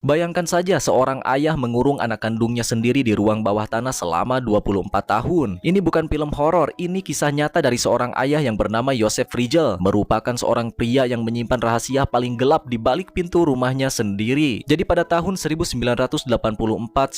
Bayangkan saja seorang ayah mengurung anak kandungnya sendiri di ruang bawah tanah selama 24 tahun. Ini bukan film horor, ini kisah nyata dari seorang ayah yang bernama Joseph Fritzl, merupakan seorang pria yang menyimpan rahasia paling gelap di balik pintu rumahnya sendiri. Jadi pada tahun 1984,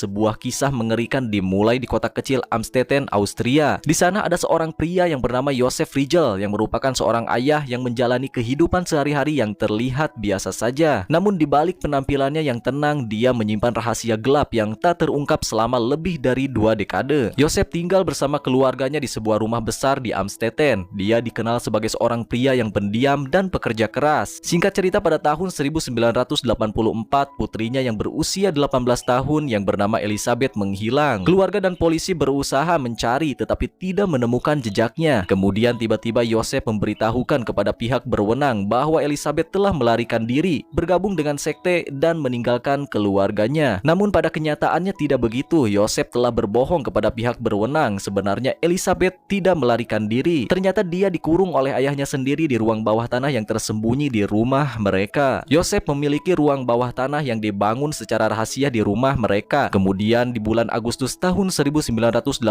sebuah kisah mengerikan dimulai di kota kecil Amstetten, Austria. Di sana ada seorang pria yang bernama Joseph Fritzl yang merupakan seorang ayah yang menjalani kehidupan sehari-hari yang terlihat biasa saja. Namun di balik penampilannya yang tenang, dia menyimpan rahasia gelap yang tak terungkap selama lebih dari 2 dekade. Joseph tinggal bersama keluarganya di sebuah rumah besar di Amstetten. Dia dikenal sebagai seorang pria yang pendiam dan pekerja keras. Singkat cerita, pada tahun 1984, putrinya yang berusia 18 tahun yang bernama Elizabeth menghilang. Keluarga dan polisi berusaha mencari tetapi tidak menemukan jejaknya. Kemudian tiba-tiba Joseph memberitahukan kepada pihak berwenang bahwa Elizabeth telah melarikan diri, bergabung dengan sekte, dan meninggalkan keluarganya. Namun pada kenyataannya tidak begitu. Joseph telah berbohong kepada pihak berwenang. Sebenarnya Elizabeth tidak melarikan diri. Ternyata dia dikurung oleh ayahnya sendiri di ruang bawah tanah yang tersembunyi di rumah mereka. Joseph memiliki ruang bawah tanah yang dibangun secara rahasia di rumah mereka. Kemudian di bulan Agustus tahun 1984,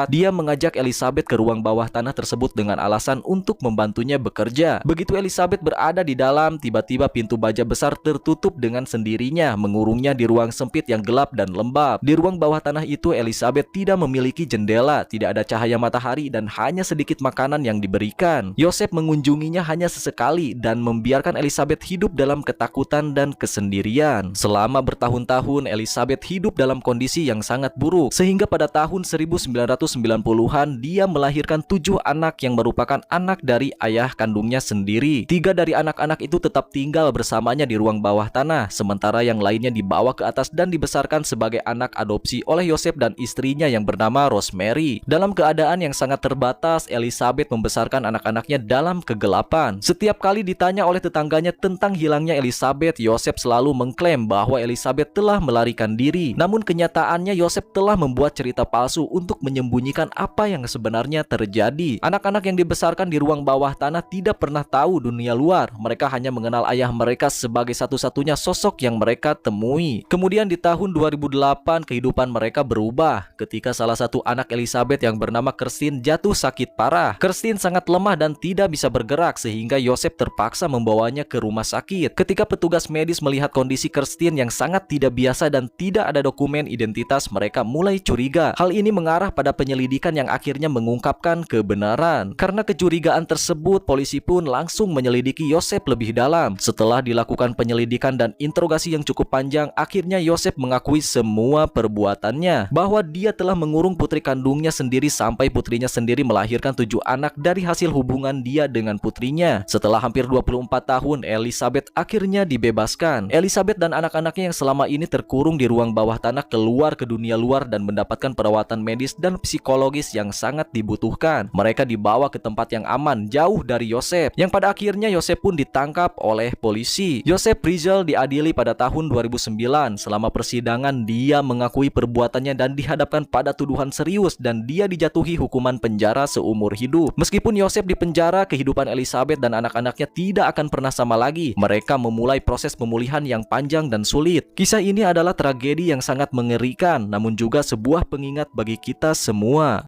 dia mengajak Elizabeth ke ruang bawah tanah tersebut dengan alasan untuk membantunya bekerja. Begitu Elizabeth berada di dalam, tiba-tiba pintu baja besar tertutup dengan sendirinya, mengurungnya di ruang sempit yang gelap dan lembab. Di ruang bawah tanah itu, Elizabeth tidak memiliki jendela, tidak ada cahaya matahari, dan hanya sedikit makanan yang diberikan. Joseph mengunjunginya hanya sesekali dan membiarkan Elizabeth hidup dalam ketakutan dan kesendirian. Selama bertahun-tahun, Elizabeth hidup dalam kondisi yang sangat buruk, sehingga pada tahun 1990-an dia melahirkan 7 anak yang merupakan anak dari ayah kandungnya sendiri. 3 dari anak-anak itu tetap tinggal bersamanya di ruang bawah tanah, sementara yang lainnya dibawa ke atas dan dibesarkan sebagai anak adopsi oleh Joseph dan istrinya yang bernama Rosemary. Dalam keadaan yang sangat terbatas, Elizabeth membesarkan anak-anaknya dalam kegelapan. Setiap kali ditanya oleh tetangganya tentang hilangnya Elizabeth, Joseph selalu mengklaim bahwa Elizabeth telah melarikan diri. Namun kenyataannya Joseph telah membuat cerita palsu untuk menyembunyikan apa yang sebenarnya terjadi. Anak-anak yang dibesarkan di ruang bawah tanah tidak pernah tahu dunia luar. Mereka hanya mengenal ayah mereka sebagai satu-satunya sosok yang mereka temui. Kemudian di tahun 2008, kehidupan mereka berubah ketika salah satu anak Elizabeth yang bernama Kerstin jatuh sakit parah. Kerstin sangat lemah dan tidak bisa bergerak sehingga Joseph terpaksa membawanya ke rumah sakit. Ketika petugas medis melihat kondisi Kerstin yang sangat tidak biasa dan tidak ada dokumen identitas, mereka mulai curiga. Hal ini mengarah pada penyelidikan yang akhirnya mengungkapkan kebenaran. Karena kecurigaan tersebut, polisi pun langsung menyelidiki Joseph lebih dalam. Setelah dilakukan penyelidikan dan interogasi yang cukup panjang, akhirnya Joseph mengakui semua perbuatannya, bahwa dia telah mengurung putri kandungnya sendiri sampai putrinya sendiri melahirkan 7 anak dari hasil hubungan dia dengan putrinya. Setelah hampir 24 tahun, Elizabeth akhirnya dibebaskan. Elizabeth dan anak-anaknya yang selama ini terkurung di ruang bawah tanah keluar ke dunia luar dan mendapatkan perawatan medis dan psikologis yang sangat dibutuhkan. Mereka dibawa ke tempat yang aman, jauh dari Joseph, yang pada akhirnya Joseph pun ditangkap oleh polisi. Joseph Fritzl diadili pada tahun 2009. Selama persidangan, dia mengakui perbuatannya dan dihadapkan pada tuduhan serius, dan dia dijatuhi hukuman penjara seumur hidup. Meskipun Joseph dipenjara, kehidupan Elizabeth dan anak-anaknya tidak akan pernah sama lagi. Mereka memulai proses pemulihan yang panjang dan sulit. Kisah ini adalah tragedi yang sangat mengerikan, namun juga sebuah pengingat bagi kita semua.